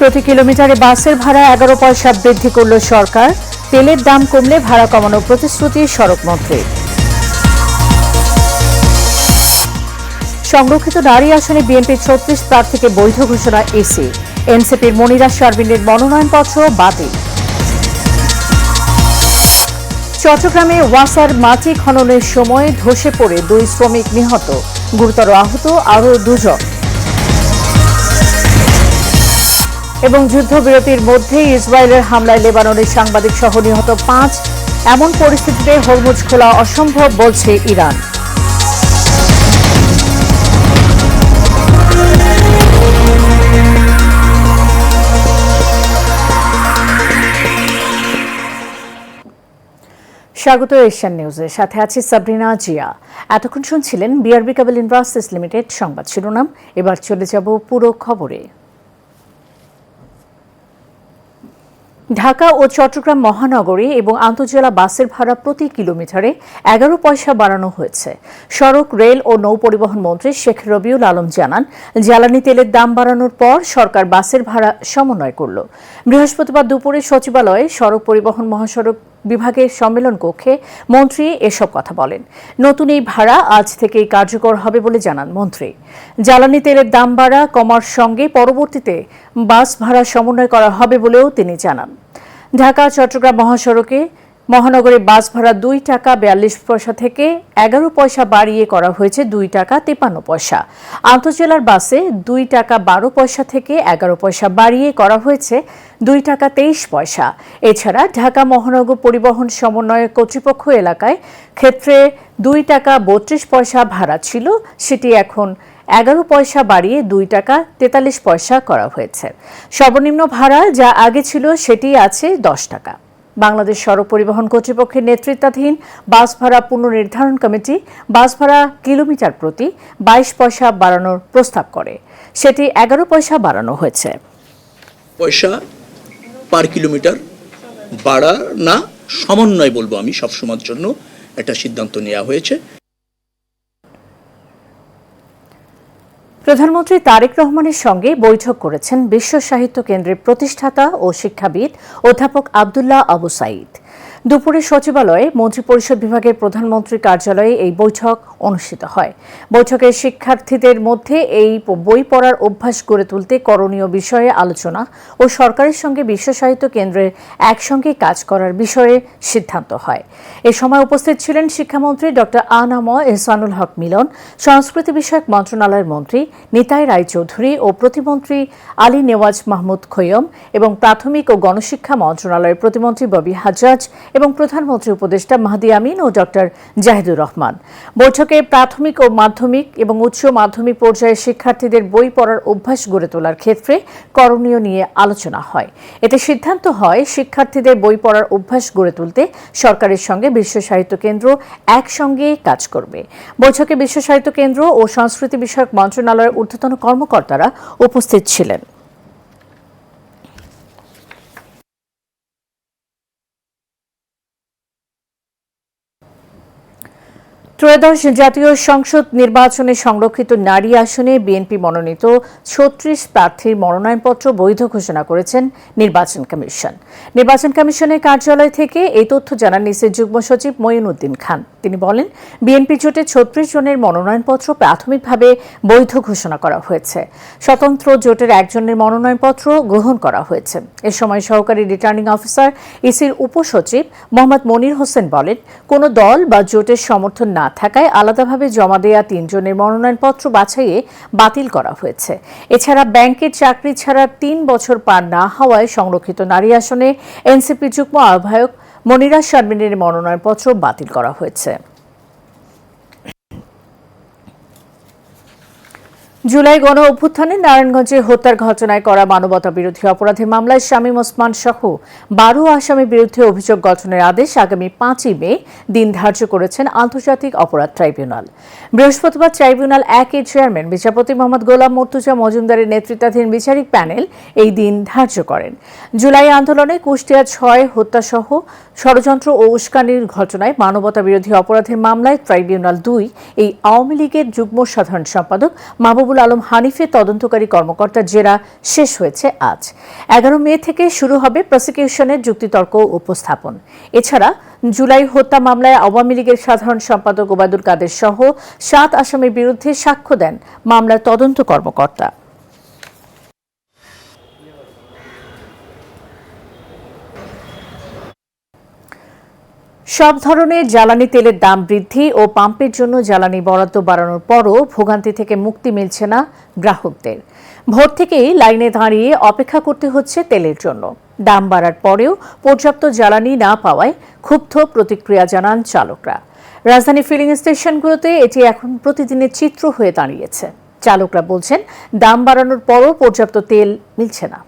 প্রতি কিলোমিটারে বাসের ভাড়া 11 পয়সা বৃদ্ধি করল সরকার। তেলের দাম কমলে ভাড়া কমানোর প্রতিশ্রুতি সড়কমন্ত্রী। সংরক্ষিত নারী আসনে বিএনপির 36 প্রার্থীকে বৈধ ঘোষণা ইসি। এনসিপির মনিরা শারমিনের মনোনয়নপত্র বাতিল। চট্টগ্রামে ওয়াসার মাটি খননের সময় ধসে পড়ে 2 শ্রমিক নিহত, গুরুতর আহত আরও 2 জন। এবং যুদ্ধবিরতির মধ্যেই ইসরায়েলের হামলায় লেবাননের সাংবাদিক সহ নিহত 5। এমন পরিস্থিতিতে হরমুজ খোলা অসম্ভব বলছে ইরান। স্বাগত এশিয়ান নিউজের সাথে আছি সাবরিনা জিয়া। এতক্ষণ শুনছিলেন বিআরবি কেবল ইন্ডাস্ট্রিজ লিমিটেড সংবাদ শিরোনাম। এবার চলে যাব পুরো খবরে। ঢাকা ও চট্টগ্রাম মহানগরী এবং আন্তঃজেলা বাসের ভাড়া প্রতি কিলোমিটারে 11 পয়সা বাড়ানো হয়েছে। সড়ক, রেল ও নৌ পরিবহন মন্ত্রী শেখ রবিউল আলম জানান, জ্বালানি তেলের দাম বাড়ানোর পর সরকার বাসের ভাড়া সমন্বয় করল। বৃহস্পতিবার দুপুরে সচিবালয়ে সড়ক পরিবহন মহাসড়ক বিভাগের সম্মেলন কক্ষে মন্ত্রী এসব কথা বলেন। নতুন এই ভাড়া আজ থেকেই কার্যকর হবে বলে জানান মন্ত্রী। জ্বালানি তেলের দাম বাড়া কমার সঙ্গে পরবর্তীতে বাস ভাড়া সমন্বয় করা হবে বলেও তিনি জানান। ঢাকা চট্টগ্রাম মহানগরে বাস ভাড়া 2 টাকা 42 পয়সা থেকে 11 পয়সা বাড়িয়ে করা হয়েছে 2 টাকা 53 পয়সা। আন্তঃজেলার বাসে 2 টাকা 12 পয়সা থেকে 11 পয়সা বাড়িয়ে করা হয়েছে 2 টাকা 23 পয়সা। এছাড়া ঢাকা মহানগর পরিবহন সমন্বয় কর্তৃপক্ষ এলাকায় ক্ষেত্রে 2 টাকা 32 পয়সা ভাড়া ছিল, সেটি এখন 11 পয়সা বাড়িয়ে 2 টাকা 43 পয়সা করা হয়েছে। সর্বনিম্ন ভাড়া যা আগে ছিল সেটি আছে 10 টাকা। বাংলাদেশ সড়ক পরিবহন কর্তৃপক্ষের নেতৃত্বাধীন বাস ভাড়া পুনর্নির্ধারণ কমিটি বাস ভাড়া কিলোমিটার প্রতি 22 পয়সা বাড়ানোর প্রস্তাব করে, সেটি 11 পয়সা বাড়ানো হয়েছে। পয়সা পার কিলোমিটার বাড়া না সমন্বয় বলবো আমি সবসময়ের জন্য একটা সিদ্ধান্ত নেওয়া হয়েছে। প্রধানমন্ত্রী তারেক রহমানের সঙ্গে বৈঠক করেছেন বিশ্ব সাহিত্য কেন্দ্রের প্রতিষ্ঠাতা ও শিক্ষাবিদ অধ্যাপক আব্দুল্লাহ আবু সাঈদ। দুপুরে সচিবালয়ে মন্ত্রিপরিষদ বিভাগের প্রধানমন্ত্রীর কার্যালয়ে এই বৈঠক অনুষ্ঠিত হয়। বৈঠকে শিক্ষার্থীদের মধ্যে এই বই পড়ার অভ্যাস গড়ে তুলতে করণীয় বিষয়ে আলোচনা ও সরকারের সঙ্গে বিশ্ব সাহিত্য কেন্দ্রের একসঙ্গে কাজ করার বিষয়ে সিদ্ধান্ত হয়। এ সময় উপস্থিত ছিলেন শিক্ষামন্ত্রী ডক্টর আ.ন.ম এহসানুল হক মিলন, সংস্কৃতি বিষয়ক মন্ত্রণালয়ের মন্ত্রী নিতাই রায়চৌধুরী ও প্রতিমন্ত্রী আলী নেওয়াজ মাহমুদ খৈয়ম এবং প্রাথমিক ও গণশিক্ষা মন্ত্রণালয়ের প্রতিমন্ত্রী ববি হাজ্জাজ এবং প্রধানমন্ত্রী উপদেষ্টা মাহদি আমিন ও ডক্টর জাহিদুর রহমান। বৈঠকে প্রাথমিক ও মাধ্যমিক এবং উচ্চ মাধ্যমিক পর্যায়ের শিক্ষার্থীদের বই পড়ার অভ্যাস গড়ে তোলার ক্ষেত্রে করণীয় নিয়ে আলোচনা হয়। এতে সিদ্ধান্ত হয় শিক্ষার্থীদের বই পড়ার অভ্যাস গড়ে তুলতে সরকারের সঙ্গে বিশ্ব সাহিত্য কেন্দ্র একসঙ্গে কাজ করবে। বৈঠকে বিশ্ব সাহিত্য কেন্দ্র ও সংস্কৃতি বিষয়ক মন্ত্রণালয়ের ঊর্ধ্বতন কর্মকর্তারা উপস্থিত ছিলেন। ত্রয়োদশ জাতীয় সংসদ নির্বাচনে সংরক্ষিত নারী আসনে বিএনপি মনোনীত 36 প্রার্থীর মনোনয়নপত্র বৈধ ঘোষণা করেছেন নির্বাচন কমিশন। নির্বাচন কমিশনের কার্যালয় থেকে এই তথ্য জানান নিসের যুগ্ম সচিব মঈনুদ্দিন খান। তিনি বলেন, বিএনপি জোটে 36 জনের মনোনয়নপত্র প্রাথমিকভাবে বৈধ ঘোষণা করা হয়েছে। স্বতন্ত্র জোটের 1 জনের মনোনয়নপত্র গ্রহণ করা হয়েছে। এ সময় সহকারী রিটার্নিং অফিসার ইসির উপসচিব মোহাম্মদ মনির হোসেন বলেন, কোনো দল বা জোটের সমর্থন না থাকায় আলাদাভাবে জমা দেয়া 3 জনের মনোনয়নপত্র বাছাইয়ে বাতিল করা হয়েছে। এছাড়া ব্যাংকের চাকরি ছাড়া 3 বছর পার না হওয়ায় সংরক্ষিত নারী আসনে এনসিপি যুগ্ম আহ্বায়ক মনিরা শারমিনের মনোনয়নপত্র বাতিল করা হয়েছে। জুলাই গণ অভ্যুত্থানে নারায়ণগঞ্জে হত্যার ঘটনায় করা মানবতা বিরোধী অপরাধের মামলায় শামীম ওসমান সহ 12 আসামির বিরুদ্ধে অভিযোগ গঠনের আদেশ আগামী 5ই মে দিন ধার্য করেছেন আন্তর্জাতিক অপরাধ ট্রাইব্যুনাল। বৃহস্পতিবার ট্রাইব্যুনাল 1-এর চেয়ারম্যান বিচারপতি মোহাম্মদ গোলাম মর্তুজা মজুমদারের নেতৃত্বাধীন বিচারিক প্যানেল এই দিন ধার্য করেন। জুলাই আন্দোলনে কুষ্টিয়া 6 হত্যাসহ ষড়যন্ত্র ও উস্কানির ঘটনায় মানবতা বিরোধী অপরাধের মামলায় ট্রাইব্যুনাল 2 এই আওয়ামী লীগের যুগ্ম সাধারণ সম্পাদক মাহবুব মাহবুবুল আলম হানিফের তদন্তকারী কর্মকর্তার জেরা শেষ হয়েছে আজ। 11 মে থেকে শুরু হবে প্রসিকিউশনের যুক্তিতর্ক উপস্থাপন। এছাড়া জুলাই হত্যা মামলায় আওয়ামী লীগের সাধারণ সম্পাদক ওবায়দুল কাদের সহ 7 আসামির বিরুদ্ধে সাক্ষ্য দেন মামলার তদন্ত কর্মকর্তা। সব ধরনের জ্বালানি তেলের দাম বৃদ্ধি ও পাম্পের জন্য জ্বালানি বরাদ্দ বাড়ানোর পরও ভোগান্তি থেকে মুক্তি মিলছে না গ্রাহকদের। ভোর থেকেই লাইনে দাঁড়িয়ে অপেক্ষা করতে হচ্ছে তেলের জন্য। দাম বাড়ার পরেও পর্যাপ্ত জ্বালানি না পাওয়ায় ক্ষুব্ধ প্রতিক্রিয়া জানান চালকরা। রাজধানী ফিলিং স্টেশনগুলোতে এটি এখন প্রতিদিনের চিত্র হয়ে দাঁড়িয়েছে। চালকরা বলছেন, দাম বাড়ানোর পরও পর্যাপ্ত তেল মিলছে না।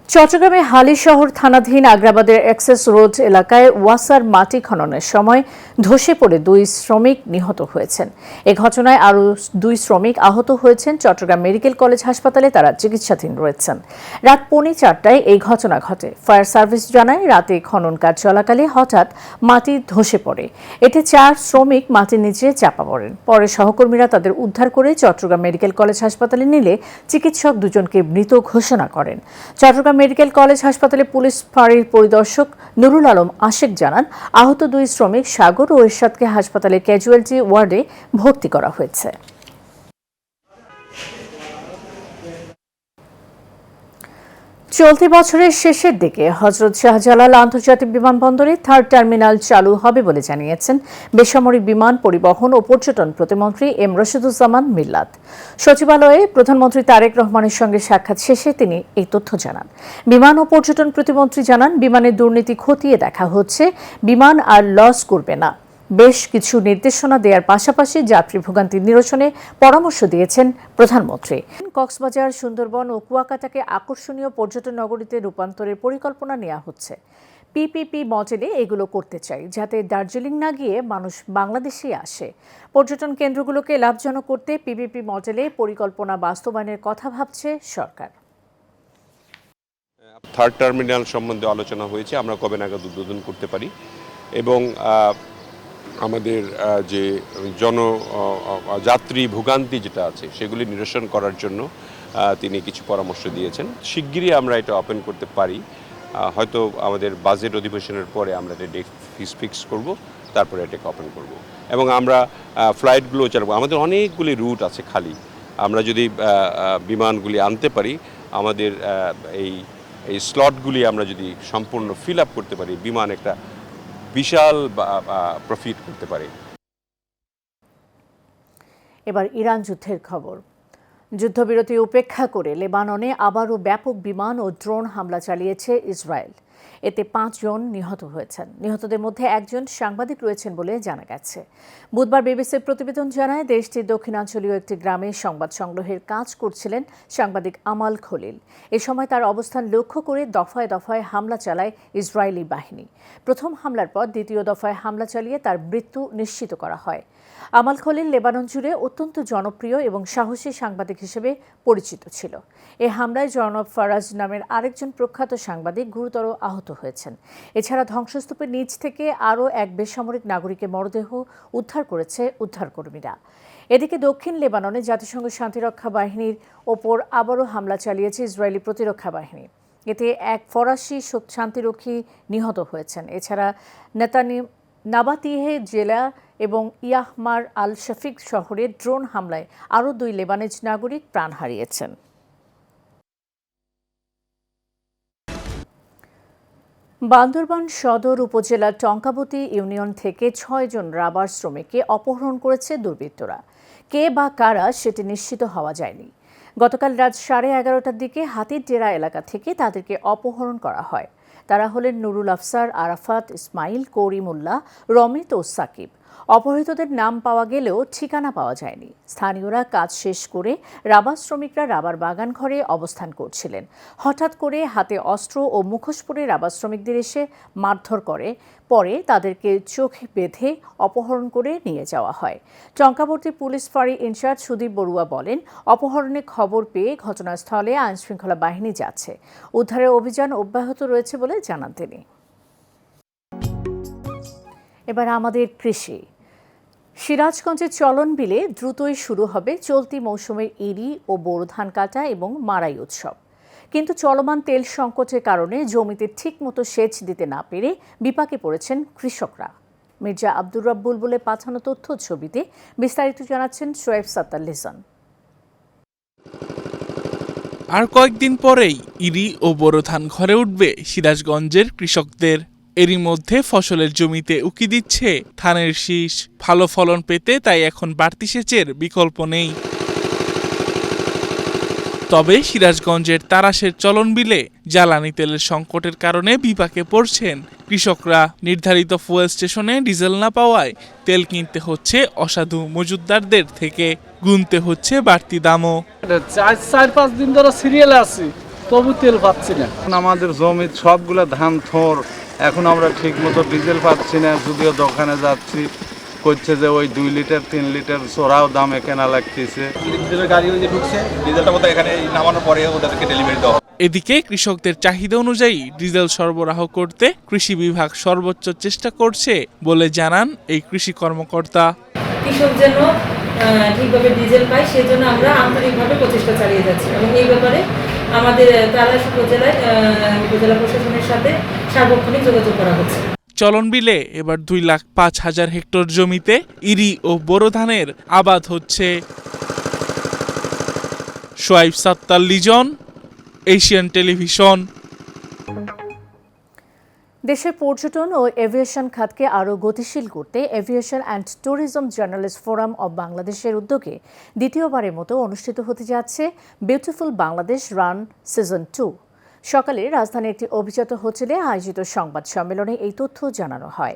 চট্টগ্রামে হালিশহর থানাধীন আগ্রাবাদের এক্সেস রোড এলাকায় ওয়াসার মাটি খননের সময় ধসে পড়ে 2 শ্রমিক নিহত হয়েছেন। এ ঘটনায় আরও 2 শ্রমিক আহত হয়েছেন। চট্টগ্রাম মেডিকেল কলেজ হাসপাতালে তারা চিকিৎসাধীন রয়েছেন। রাত 4:45 এই ঘটনা ঘটে। ফায়ার সার্ভিস জানায়, রাতে খনন কাজ চলাকালে হঠাৎ মাটি ধসে পড়ে। এতে 4 শ্রমিক মাটির নিচে চাপা পড়েন। পরে সহকর্মীরা তাদের উদ্ধার করে চট্টগ্রাম মেডিকেল কলেজ হাসপাতালে নিলে চিকিৎসক 2জনকে মৃত ঘোষণা করেন। চট্টগ্রাম মেডিকেল কলেজ হাসপাতালে পুলিশ ফাঁড়ির পরিদর্শক নুরুল আলম আশেক জানান, আহত 2 শ্রমিক সাগর ও এরশাদকে হাসপাতালের ক্যাজুয়ালিটি ওয়ার্ডে ভর্তি করা হয়েছে। চলতি বছরের শেষের দিকে হযরত শাহজালাল আন্তর্জাতিক বিমানবন্দরে 3rd টার্মিনাল চালু হবে বলে জানিয়েছেন বেসামরিক বিমান পরিবহন ও পর্যটন প্রতিমন্ত্রী এম রশিদুজ্জামান মিল্লাত। সচিবালয়ে প্রধানমন্ত্রী তারেক রহমানের সঙ্গে সাক্ষাৎ শেষে তিনি এই তথ্য জানান। বিমান ও পর্যটন প্রতিমন্ত্রী জানান, বিমানের দুর্নীতি খতিয়ে দেখা হচ্ছে, বিমান আর লস করবে না। বেশ কিছু নির্দেশনা দেওয়ার পাশাপাশি যাত্রী ভোগান্তি নিরসনে পরামর্শ দিয়েছেন প্রধানমন্ত্রী। কক্সবাজার, সুন্দরবন ও কুয়াকাটাকে আকর্ষণীয় পর্যটন নগরীতে রূপান্তরের পরিকল্পনা নেওয়া হচ্ছে। পিপিপি মডেলে এগুলো করতে চাই, যাতে দার্জিলিং না গিয়ে মানুষ বাংলাদেশে আসে। পর্যটন কেন্দ্রগুলোকে লাভজনক করতে পিপিপি মডেলে পরিকল্পনা বাস্তবায়নের কথা ভাবছে সরকার। 3rd টার্মিনাল সম্বন্ধে আলোচনা হয়েছে, আমরা কবে নাগাদ উদ্বোধন করতে পারি এবং আমাদের যে যাত্রী ভোগান্তি যেটা আছে সেগুলি নিরসন করার জন্য তিনি কিছু পরামর্শ দিয়েছেন। শিগগিরই আমরা এটা ওপেন করতে পারি, হয়তো আমাদের বাজেট অধিবেশনের পরে আমরা এটা ডেট ফিক্স করব, তারপরে এটাকে ওপেন করব এবং আমরা ফ্লাইটগুলো চালাবো। আমাদের অনেকগুলি রুট আছে খালি, আমরা যদি বিমানগুলি আনতে পারি, আমাদের এই স্লটগুলি আমরা যদি সম্পূর্ণ ফিল আপ করতে পারি, বিমান একটা বিশাল প্রফিট করতে পারে। এবার ইরান যুদ্ধের খবর। যুদ্ধবিরতি উপেক্ষা করে লেবাননে আবারও ব্যাপক বিমান ও ড্রোন হামলা চালিয়েছে ইসরায়েল। এতে 5 জন নিহত হয়েছেন। নিহতদের মধ্যে একজন সাংবাদিক রয়েছেন বলে জানা গেছে। বুধবার বিবিসির প্রতিবেদন জানায়, দেশটির দক্ষিণাঞ্চলীয় একটি গ্রামে সংবাদ সংগ্রহের কাজ করছিলেন সাংবাদিক আমাল খলিল। এ সময় তার অবস্থান লক্ষ্য করে দফায় দফায় হামলা চালায় ইসরায়েলি বাহিনী। প্রথম হামলার পর দ্বিতীয় দফায় হামলা চালিয়ে তার মৃত্যু নিশ্চিত করা হয়। আমাল খলিল লেবানন জুড়ে অত্যন্ত জনপ্রিয় এবং সাহসী সাংবাদিক হিসেবে পরিচিত ছিল। এ হামলায় জনাব ফারাজ নামের আরেকজন প্রখ্যাত সাংবাদিক গুরুতর আহত হয়েছেন। এছাড়া ধ্বংসস্তূপের নিচ থেকে আরও এক বেসামরিক নাগরিকের মরদেহ উদ্ধার করেছে উদ্ধারকর্মীরা। এদিকে দক্ষিণ লেবাননে জাতিসংঘ শান্তিরক্ষা বাহিনীর ওপর আবারও হামলা চালিয়েছে ইসরায়েলি প্রতিরক্ষা বাহিনী। এতে এক ফরাসি শান্তিরক্ষী নিহত হয়েছেন। এছাড়া নাবাতিহে জেলা এবং ইয়াহমার আল শফিক শহরে ড্রোন হামলায় আরও 2 লেবানিজ নাগরিক প্রাণ হারিয়েছেন। বান্দরবান সদর উপজেলার টঙ্কাবতী ইউনিয়ন থেকে 6 জন রাবার শ্রমিককে অপহরণ করেছে দুর্বৃত্তরা। কে বা কারা সেটি নিশ্চিত হওয়া যায়নি। গতকাল রাত 11:30টার দিকে হাতির ডেরা এলাকা থেকে তাদেরকে অপহরণ করা হয়। তারা হলেন নুরুল আফসার, আরাফাত, ইসমাইল, করিমুল্লাহ, রমিত ও সাকিব। অপহৃতদের নাম পাওয়া গেলেও ঠিকানা পাওয়া যায়নি। স্থানীয়রা কাজ শেষ করে রাবার শ্রমিকরা রাবার বাগান ঘরে অবস্থান করছিলেন। হঠাৎ করে হাতে অস্ত্র ও মুখোশ পরে রাবার শ্রমিকদের এসে মারধর করে। পরে তাদেরকে চোখে বেঁধে অপহরণ করে নিয়ে যাওয়া হয়। টঙ্কাবতী পুলিশ ফাঁড়ি ইনচার্জ সুদীপ বড়ুয়া বলেন, অপহরণের খবর পেয়ে ঘটনাস্থলে আইনশৃঙ্খলা বাহিনী যাচ্ছে। উদ্ধারের অভিযান অব্যাহত রয়েছে বলে বলে জানান তিনি। এবার আমাদের কৃষি। সিরাজগঞ্জের চলন বিলে দ্রুতই শুরু হবে চলতি মৌসুমের ইরি ও বোরো ধান কাটা এবং মাড়াই উৎসব। কিন্তু চলমান তেল সংকটের কারণে জমিতে ঠিকমতো সেচ দিতে না পেরে বিপাকে পড়েছেন কৃষকরা। মির্জা আব্দুর রব বুলবুলে পাঠানো তথ্য ছবিতে বিস্তারিত জানাচ্ছেন শোয়েব সাত্তার লিজন। আর কয়েকদিন পরেই ইরি ও বোরো ধান ঘরে উঠবে সিরাজগঞ্জের কৃষকদের। এরই মধ্যে ফসলের জমিতে উকি দিচ্ছে ধানের শীষ। ভালো ফলন পেতে তাই এখন বাড়তি সেচের বিকল্প নেই। তবে সিরাজগঞ্জের তারাশের চলন বিলে জ্বালানি তেলের সংকটের কারণে বিপাকে পড়ছেন কৃষকরা। নির্ধারিত ফুয়েল স্টেশনে ডিজেল না পাওয়ায় তেল কিনতে হচ্ছে অসাধু মজুতদারদের থেকে, গুনতে হচ্ছে বাড়তি দামও। 4-5 দিন ধরে সিরিয়ালে আছি, তবু তেল পাচ্ছি না। আমাদের জমির সবগুলো ধান থোর, এখন আমরা ঠিক মতো ডিজেল পাচ্ছি না। যদিও দোকানে যাচ্ছি, করছে যে ওই 2 লিটার 3 লিটার চোরাও দামে কেনা লাগতেছে। গাড়ি ওই যে ঢুকছে, ডিজেলটা মতো এখানে নামানোর পরে ওদেরকে ডেলিভারি দেওয়া। এদিকে কৃষকদের চাহিদা অনুযায়ী ডিজেল সরবরাহ করতে কৃষি বিভাগ সর্বোচ্চ চেষ্টা করছে বলে জানান এই কৃষি কর্মকর্তা। কৃষক যেন ঠিকভাবে ডিজেল পায় সেজন্য আমরা আন্তরিকভাবে প্রচেষ্টা চালিয়ে যাচ্ছি এবং এই ব্যাপারে আমাদের তারাশ উপজেলা প্রশাসনের সাথে সার্বক্ষণিক যোগাযোগ করা হচ্ছে। চলন বিলে এবার 2,05,000 হেক্টর জমিতে ইরি ও বোরো ধানের আবাদ হচ্ছে। Shoaib Sattar Lizon, Asian television. দেশের পর্যটন ও এভিয়েশন খাতকে আরও গতিশীল করতে aviation and tourism journalist forum of বাংলাদেশের উদ্যোগে দ্বিতীয়বারের মতো অনুষ্ঠিত হতে যাচ্ছে বিউটিফুল বাংলাদেশ রান সিজন 2। সকালে রাজধানীর একটি অভিজাত হোটেলে আয়োজিত সংবাদ সম্মেলনে এই তথ্য জানানো হয়।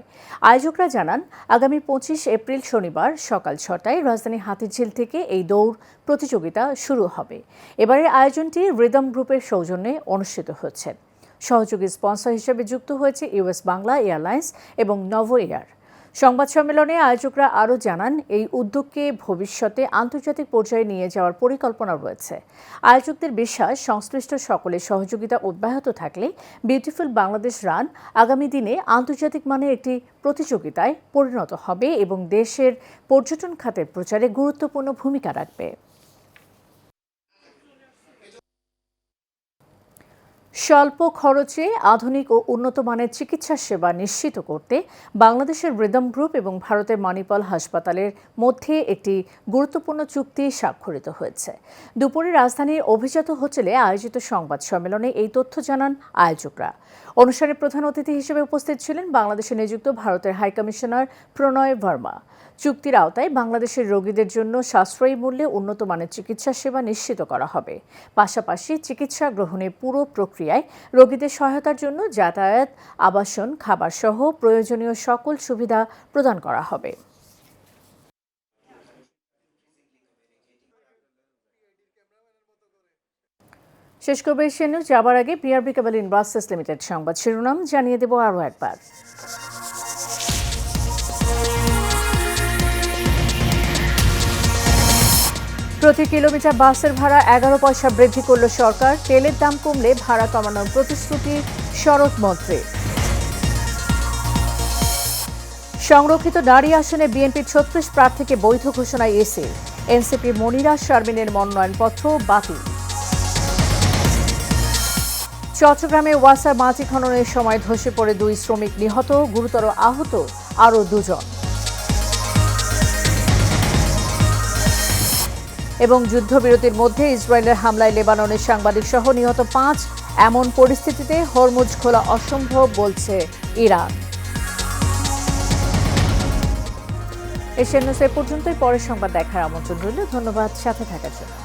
আয়োজকরা জানান, আগামী 25 এপ্রিল শনিবার সকাল 6টায় রাজধানী হাতিরঝিল থেকে এই দৌড় প্রতিযোগিতা শুরু হবে। এবারের আয়োজনটি রিদম গ্রুপের সৌজন্যে অনুষ্ঠিত হচ্ছে। সহযোগী স্পন্সর হিসেবে যুক্ত হয়েছে ইউএস বাংলা এয়ারলাইন্স এবং নভো এয়ার। সংবাদ সম্মেলনে আয়োজকরা আরও জানান, এই উদ্যোগকে ভবিষ্যতে আন্তর্জাতিক পর্যায়ে নিয়ে যাওয়ার পরিকল্পনা রয়েছে। আয়োজকদের বিশ্বাস, সংশ্লিষ্ট সকলের সহযোগিতা অব্যাহত থাকলে বিউটিফুল বাংলাদেশ রান আগামী দিনে আন্তর্জাতিক মানের একটি প্রতিযোগিতায় পরিণত হবে এবং দেশের পর্যটন খাতের প্রচারে গুরুত্বপূর্ণ ভূমিকা রাখবে। স্বল্প খরচে আধুনিক ও উন্নত মানের চিকিৎসা সেবা নিশ্চিত করতে বাংলাদেশের রিদম গ্রুপ এবং ভারতের মণিপাল হাসপাতালের মধ্যে একটি গুরুত্বপূর্ণ চুক্তি স্বাক্ষরিত হয়েছে। দুপুরে রাজধানীর অভিজাত হোটেলে আয়োজিত সংবাদ সম্মেলনে এই তথ্য জানান আয়োজকরা। অনুষ্ঠানে প্রধান অতিথি হিসেবে উপস্থিত ছিলেন বাংলাদেশে নিযুক্ত ভারতের হাইকমিশনার প্রণয় ভার্মা। চুক্তির আওতায় বাংলাদেশের রোগীদের জন্য সাশ্রয়ী মূল্যে উন্নত মানের চিকিৎসা সেবা নিশ্চিত করা হবে। পাশাপাশি চিকিৎসা গ্রহণের পুরো প্রক্রিয়ায় রোগীদের সহায়তার জন্য যাতায়াত, আবাসন, খাবার সহ প্রয়োজনীয় সকল সুবিধা প্রদান করা হবে। শেষ করবে এশিয়ান নিউজ। যাবার আগে বিআরবি কেবল ইন্ডাস্ট্রিজ লিমিটেড সংবাদ শিরোনাম জানিয়ে দেব আরও একবার। প্রতি কিলোমিটার বাসের ভাড়া 11 পয়সা বৃদ্ধি করল সরকার। তেলের দাম কমলে ভাড়া কমানোর প্রতিশ্রুতি সড়ক মন্ত্রীর। সংরক্ষিত নারী আসনে বিএনপি 36 প্রার্থীকে বৈধ ঘোষণায় ইসি। এনসিপি মনিরা শারমিনের মনোনয়নপত্র বাতিল। চট্টগ্রামে ওয়াসার মাটি খননের সময় ধসে পড়ে 2 শ্রমিক নিহত, গুরুতর আহত আরও 2 জন। এবং যুদ্ধবিরতির মধ্যে ইসরায়েলের হামলায় লেবাননের সাংবাদিক সহ নিহত 5। এমন পরিস্থিতিতে হরমুজ খোলা অসম্ভব বলছে ইরান। এশিয়ান নিউজ এ পর্যন্তই। পরের সংবাদ দেখার আমন্ত্রণ রইল। ধন্যবাদ সাথে থাকার জন্য।